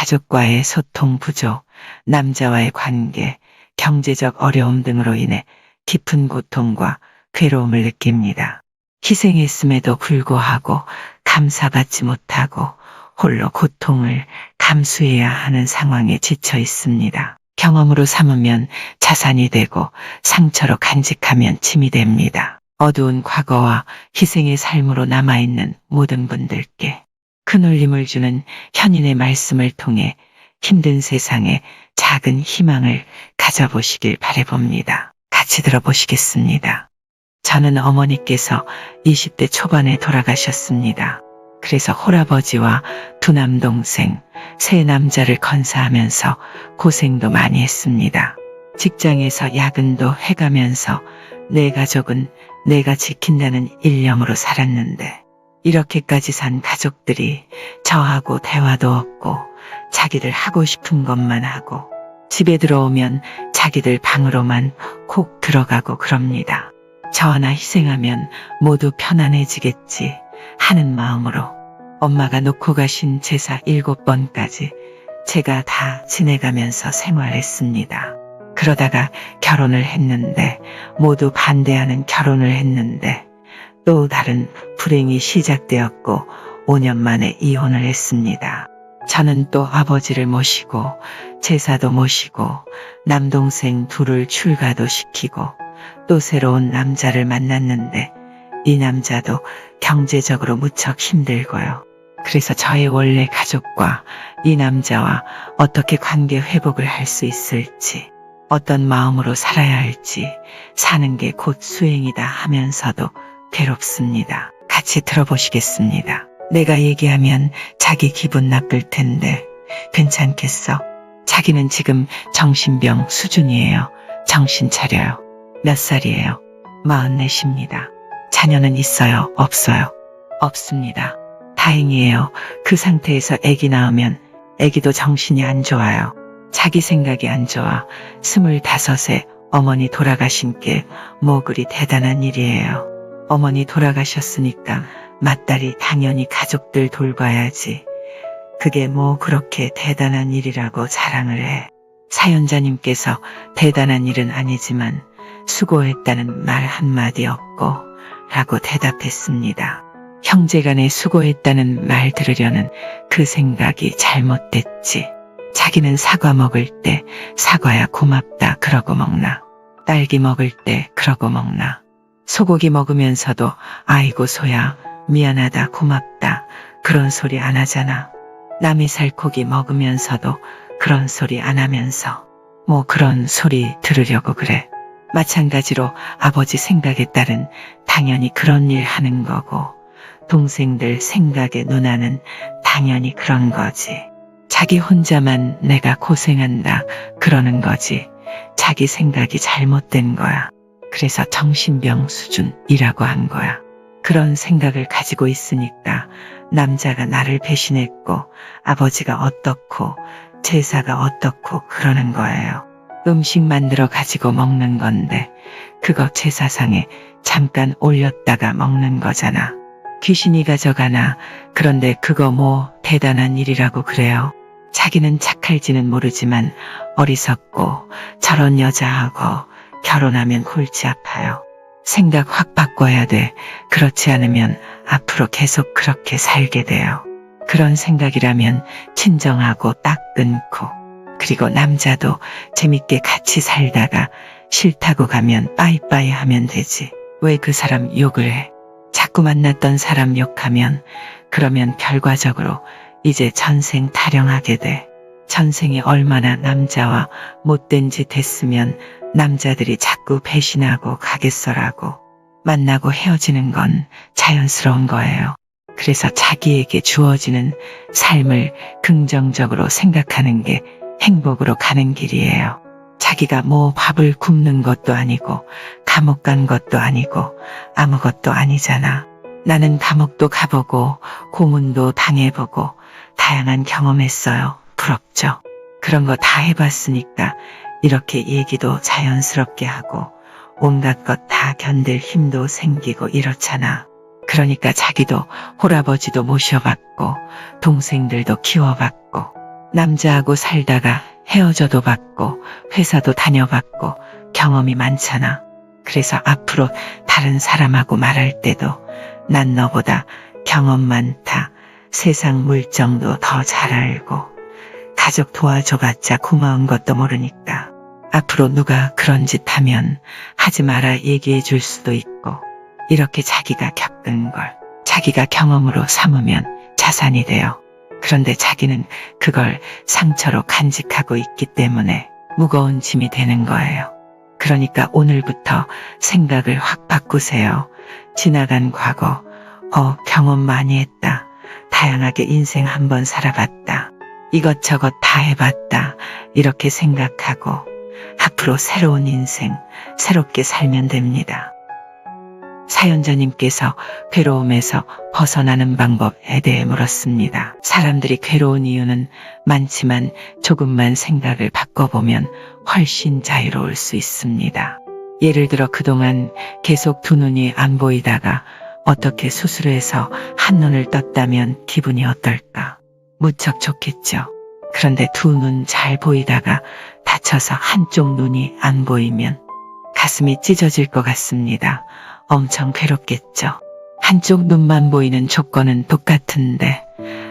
가족과의 소통 부족, 남자와의 관계, 경제적 어려움 등으로 인해 깊은 고통과 괴로움을 느낍니다. 희생했음에도 불구하고 감사받지 못하고 홀로 고통을 감수해야 하는 상황에 지쳐 있습니다. 경험으로 삼으면 자산이 되고 상처로 간직하면 짐이 됩니다. 어두운 과거와 희생의 삶으로 남아있는 모든 분들께 큰 울림을 주는 현인의 말씀을 통해 힘든 세상에 작은 희망을 가져보시길 바라봅니다. 같이 들어보시겠습니다. 저는 어머니께서 20대 초반에 돌아가셨습니다. 그래서 홀아버지와 두 남동생, 세 남자를 건사하면서 고생도 많이 했습니다. 직장에서 야근도 해가면서 내 가족은 내가 지킨다는 일념으로 살았는데 이렇게까지 산 가족들이 저하고 대화도 없고 자기들 하고 싶은 것만 하고 집에 들어오면 자기들 방으로만 콕 들어가고 그럽니다. 저 하나 희생하면 모두 편안해지겠지 하는 마음으로 엄마가 놓고 가신 제사 7번까지 제가 다 지내가면서 생활했습니다. 그러다가 결혼을 했는데 모두 반대하는 결혼을 했는데 또 다른 불행이 시작되었고 5년 만에 이혼을 했습니다. 저는 또 아버지를 모시고 제사도 모시고 남동생 둘을 출가도 시키고 또 새로운 남자를 만났는데 이 남자도 경제적으로 무척 힘들고요. 그래서 저의 원래 가족과 이 남자와 어떻게 관계 회복을 할 수 있을지, 어떤 마음으로 살아야 할지 사는 게 곧 수행이다 하면서도 괴롭습니다. 같이 들어보시겠습니다. 내가 얘기하면 자기 기분 나쁠 텐데 괜찮겠어? 자기는 지금 정신병 수준이에요. 정신 차려요. 몇 살이에요? 44입니다. 자녀는 있어요? 없어요? 없습니다. 다행이에요. 그 상태에서 아기 낳으면 아기도 정신이 안 좋아요. 자기 생각이 안 좋아. 25에 어머니 돌아가신 게 뭐 그리 대단한 일이에요. 어머니 돌아가셨으니까 맏딸이 당연히 가족들 돌봐야지. 그게 뭐 그렇게 대단한 일이라고 자랑을 해. 사연자님께서 대단한 일은 아니지만 수고했다는 말 한마디 없고 라고 대답했습니다. 형제간에 수고했다는 말 들으려는 그 생각이 잘못됐지. 자기는 사과 먹을 때 사과야 고맙다 그러고 먹나. 딸기 먹을 때 그러고 먹나. 소고기 먹으면서도 아이고 소야 미안하다 고맙다 그런 소리 안 하잖아. 남이 살코기 먹으면서도 그런 소리 안 하면서 뭐 그런 소리 들으려고 그래. 마찬가지로 아버지 생각에 따른 당연히 그런 일 하는 거고 동생들 생각에 누나는 당연히 그런 거지. 자기 혼자만 내가 고생한다 그러는 거지. 자기 생각이 잘못된 거야. 그래서 정신병 수준이라고 한 거야. 그런 생각을 가지고 있으니까 남자가 나를 배신했고 아버지가 어떻고 제사가 어떻고 그러는 거예요. 음식 만들어 가지고 먹는 건데 그거 제사상에 잠깐 올렸다가 먹는 거잖아. 귀신이 가져가나. 그런데 그거 뭐 대단한 일이라고 그래요. 자기는 착할지는 모르지만 어리석고 저런 여자하고 결혼하면 골치 아파요. 생각 확 바꿔야 돼. 그렇지 않으면 앞으로 계속 그렇게 살게 돼요. 그런 생각이라면 친정하고 딱 끊고 그리고 남자도 재밌게 같이 살다가 싫다고 가면 빠이빠이 하면 되지. 왜 그 사람 욕을 해? 자꾸 만났던 사람 욕하면 그러면 결과적으로 이제 전생 타령하게 돼. 전생에 얼마나 남자와 못된 짓 했으면 남자들이 자꾸 배신하고 가겠어라고. 만나고 헤어지는 건 자연스러운 거예요. 그래서 자기에게 주어지는 삶을 긍정적으로 생각하는 게 행복으로 가는 길이에요. 자기가 뭐 밥을 굶는 것도 아니고 감옥 간 것도 아니고 아무것도 아니잖아. 나는 감옥도 가보고 고문도 당해보고 다양한 경험했어요. 부럽죠? 그런 거 다 해봤으니까 이렇게 얘기도 자연스럽게 하고 온갖 것 다 견딜 힘도 생기고 이렇잖아. 그러니까 자기도 홀아버지도 모셔봤고 동생들도 키워봤고 남자하고 살다가 헤어져도 봤고 회사도 다녀봤고 경험이 많잖아. 그래서 앞으로 다른 사람하고 말할 때도 난 너보다 경험 많다. 세상 물정도 더 잘 알고 가족 도와줘봤자 고마운 것도 모르니까 앞으로 누가 그런 짓 하면 하지 마라 얘기해 줄 수도 있고 이렇게 자기가 겪은 걸 자기가 경험으로 삼으면 자산이 돼요. 그런데 자기는 그걸 상처로 간직하고 있기 때문에 무거운 짐이 되는 거예요. 그러니까 오늘부터 생각을 확 바꾸세요. 지나간 과거, 경험 많이 했다. 다양하게 인생 한번 살아봤다. 이것저것 다 해봤다. 이렇게 생각하고 앞으로 새로운 인생, 새롭게 살면 됩니다. 사연자님께서 괴로움에서 벗어나는 방법에 대해 물었습니다. 사람들이 괴로운 이유는 많지만 조금만 생각을 바꿔보면 훨씬 자유로울 수 있습니다. 예를 들어 그동안 계속 두 눈이 안 보이다가 어떻게 수술해서 한눈을 떴다면 기분이 어떨까? 무척 좋겠죠. 그런데 두 눈 잘 보이다가 다쳐서 한쪽 눈이 안 보이면 가슴이 찢어질 것 같습니다. 엄청 괴롭겠죠. 한쪽 눈만 보이는 조건은 똑같은데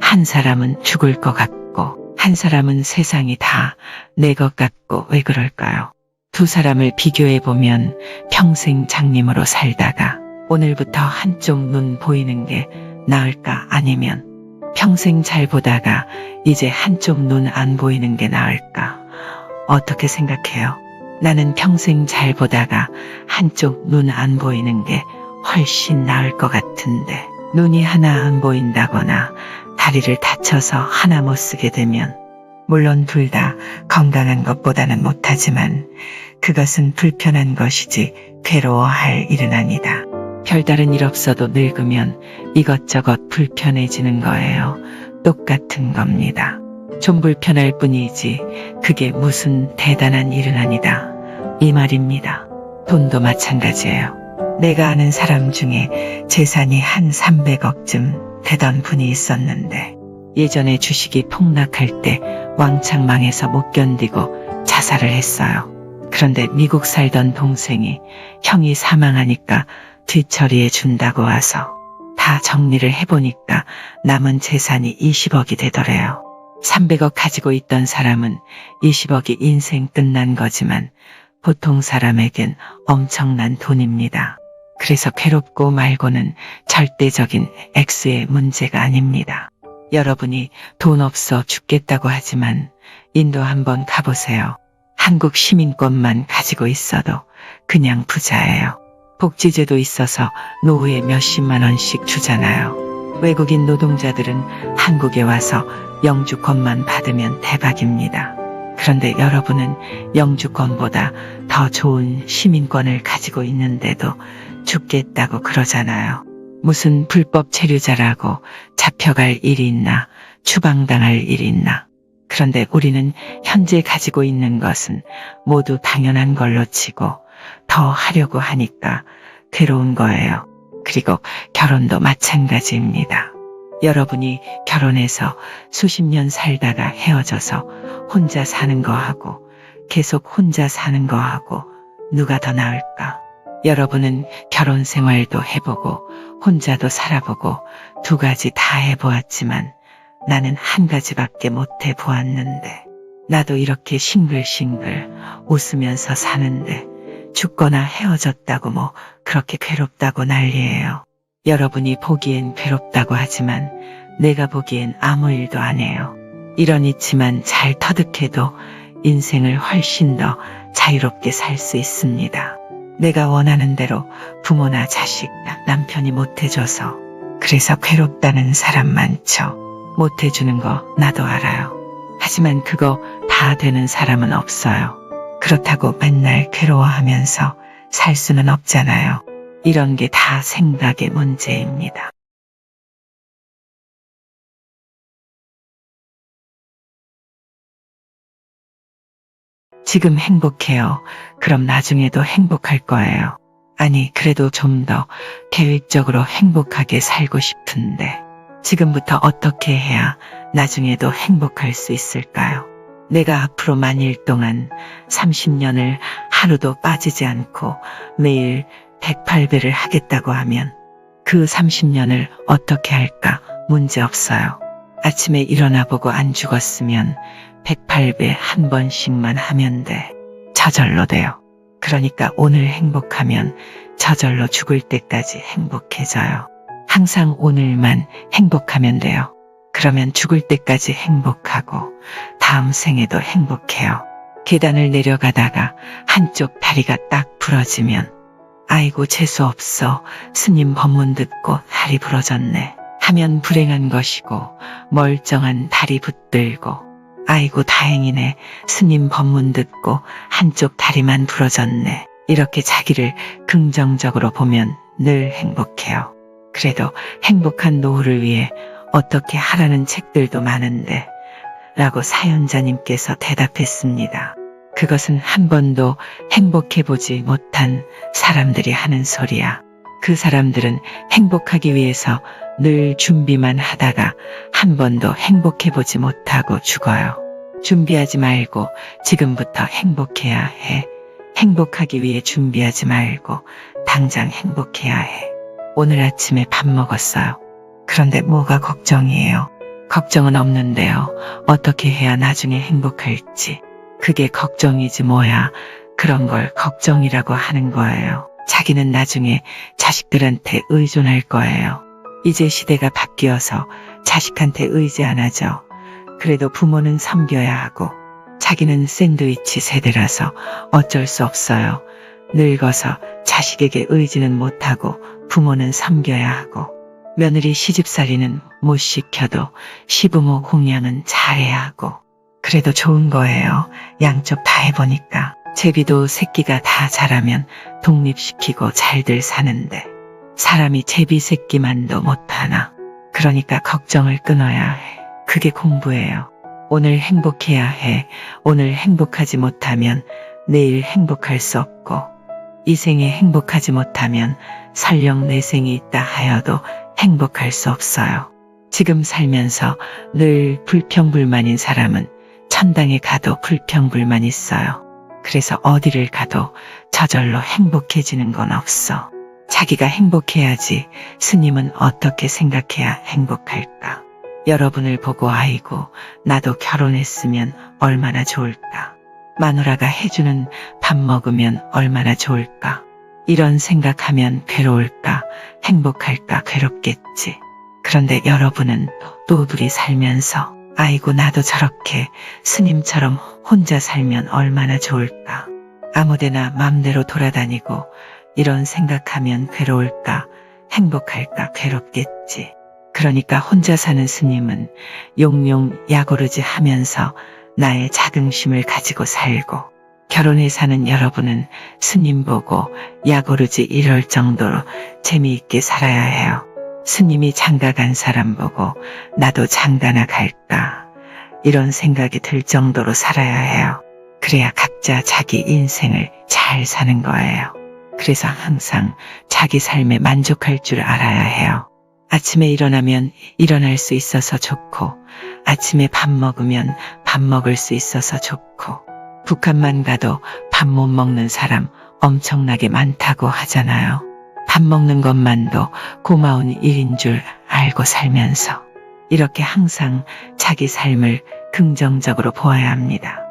한 사람은 죽을 것 같고 한 사람은 세상이 다 내 것 같고 왜 그럴까요? 두 사람을 비교해보면 평생 장님으로 살다가 오늘부터 한쪽 눈 보이는 게 나을까 아니면 평생 잘 보다가 이제 한쪽 눈 안 보이는 게 나을까? 어떻게 생각해요? 나는 평생 잘 보다가 한쪽 눈 안 보이는 게 훨씬 나을 것 같은데 눈이 하나 안 보인다거나 다리를 다쳐서 하나 못 쓰게 되면 물론 둘 다 건강한 것보다는 못하지만 그것은 불편한 것이지 괴로워할 일은 아니다. 별다른 일 없어도 늙으면 이것저것 불편해지는 거예요. 똑같은 겁니다. 좀 불편할 뿐이지 그게 무슨 대단한 일은 아니다. 이 말입니다. 돈도 마찬가지예요. 내가 아는 사람 중에 재산이 한 300억쯤 되던 분이 있었는데 예전에 주식이 폭락할 때 왕창 망해서 못 견디고 자살을 했어요. 그런데 미국 살던 동생이 형이 사망하니까 뒤처리해 준다고 와서 다 정리를 해보니까 남은 재산이 20억이 되더래요. 300억 가지고 있던 사람은 20억이 인생 끝난 거지만 보통 사람에겐 엄청난 돈입니다. 그래서 괴롭고 말고는 절대적인 액수의 문제가 아닙니다. 여러분이 돈 없어 죽겠다고 하지만 인도 한번 가보세요. 한국 시민권만 가지고 있어도 그냥 부자예요. 복지제도 있어서 노후에 몇십만 원씩 주잖아요. 외국인 노동자들은 한국에 와서 영주권만 받으면 대박입니다. 그런데 여러분은 영주권보다 더 좋은 시민권을 가지고 있는데도 죽겠다고 그러잖아요. 무슨 불법 체류자라고 잡혀갈 일이 있나, 추방당할 일이 있나. 그런데 우리는 현재 가지고 있는 것은 모두 당연한 걸로 치고 더 하려고 하니까 괴로운 거예요. 그리고 결혼도 마찬가지입니다. 여러분이 결혼해서 수십 년 살다가 헤어져서 혼자 사는 거하고 계속 혼자 사는 거하고 누가 더 나을까? 여러분은 결혼 생활도 해보고 혼자도 살아보고 두 가지 다 해보았지만 나는 한 가지밖에 못 해보았는데 나도 이렇게 싱글싱글 웃으면서 사는데 죽거나 헤어졌다고 뭐 그렇게 괴롭다고 난리예요. 여러분이 보기엔 괴롭다고 하지만 내가 보기엔 아무 일도 안 해요. 이런 이치만 잘 터득해도 인생을 훨씬 더 자유롭게 살 수 있습니다. 내가 원하는 대로 부모나 자식, 남편이 못해줘서 그래서 괴롭다는 사람 많죠. 못해주는 거 나도 알아요. 하지만 그거 다 되는 사람은 없어요. 그렇다고 맨날 괴로워하면서 살 수는 없잖아요. 이런 게 다 생각의 문제입니다. 지금 행복해요. 그럼 나중에도 행복할 거예요. 아니, 그래도 좀 더 계획적으로 행복하게 살고 싶은데 지금부터 어떻게 해야 나중에도 행복할 수 있을까요? 내가 앞으로 만일 동안 30년을 하루도 빠지지 않고 매일 108배를 하겠다고 하면 그 30년을 어떻게 할까? 문제 없어요. 아침에 일어나 보고 안 죽었으면 108배 한 번씩만 하면 돼. 저절로 돼요. 그러니까 오늘 행복하면 저절로 죽을 때까지 행복해져요. 항상 오늘만 행복하면 돼요. 그러면 죽을 때까지 행복하고 다음 생에도 행복해요. 계단을 내려가다가 한쪽 다리가 딱 부러지면 아이고 재수없어 스님 법문 듣고 다리 부러졌네 하면 불행한 것이고, 멀쩡한 다리 붙들고 아이고 다행이네 스님 법문 듣고 한쪽 다리만 부러졌네 이렇게 자기를 긍정적으로 보면 늘 행복해요. 그래도 행복한 노후를 위해 어떻게 하라는 책들도 많은데 라고 사연자님께서 대답했습니다. 그것은 한 번도 행복해보지 못한 사람들이 하는 소리야. 그 사람들은 행복하기 위해서 늘 준비만 하다가 한 번도 행복해보지 못하고 죽어요. 준비하지 말고 지금부터 행복해야 해. 행복하기 위해 준비하지 말고 당장 행복해야 해. 오늘 아침에 밥 먹었어요. 그런데 뭐가 걱정이에요? 걱정은 없는데요. 어떻게 해야 나중에 행복할지. 그게 걱정이지 뭐야. 그런 걸 걱정이라고 하는 거예요. 자기는 나중에 자식들한테 의존할 거예요. 이제 시대가 바뀌어서 자식한테 의지 안 하죠. 그래도 부모는 섬겨야 하고 자기는 샌드위치 세대라서 어쩔 수 없어요. 늙어서 자식에게 의지는 못하고 부모는 섬겨야 하고 며느리 시집살이는 못 시켜도 시부모 공양은 잘해야 하고 그래도 좋은 거예요. 양쪽 다 해보니까. 제비도 새끼가 다 자라면 독립시키고 잘들 사는데 사람이 제비 새끼만도 못하나. 그러니까 걱정을 끊어야 해. 그게 공부예요. 오늘 행복해야 해. 오늘 행복하지 못하면 내일 행복할 수 없고 이 생에 행복하지 못하면 설령 내 생이 있다 하여도 행복할 수 없어요. 지금 살면서 늘 불평불만인 사람은 천당에 가도 불평불만 있어요. 그래서 어디를 가도 저절로 행복해지는 건 없어. 자기가 행복해야지. 스님은 어떻게 생각해야 행복할까? 여러분을 보고 아이고 나도 결혼했으면 얼마나 좋을까? 마누라가 해주는 밥 먹으면 얼마나 좋을까? 이런 생각하면 괴로울까? 행복할까? 괴롭겠지. 그런데 여러분은 또 둘이 살면서 아이고 나도 저렇게 스님처럼 혼자 살면 얼마나 좋을까? 아무데나 맘대로 돌아다니고 이런 생각하면 괴로울까? 행복할까? 괴롭겠지. 그러니까 혼자 사는 스님은 용용 야고르지 하면서 나의 자긍심을 가지고 살고 결혼해 사는 여러분은 스님 보고 야고르지 이럴 정도로 재미있게 살아야 해요. 스님이 장가 간 사람 보고 나도 장가나 갈까 이런 생각이 들 정도로 살아야 해요. 그래야 각자 자기 인생을 잘 사는 거예요. 그래서 항상 자기 삶에 만족할 줄 알아야 해요. 아침에 일어나면 일어날 수 있어서 좋고 아침에 밥 먹으면 밥 먹을 수 있어서 좋고 북한만 가도 밥 못 먹는 사람 엄청나게 많다고 하잖아요. 밥 먹는 것만도 고마운 일인 줄 알고 살면서 이렇게 항상 자기 삶을 긍정적으로 보아야 합니다.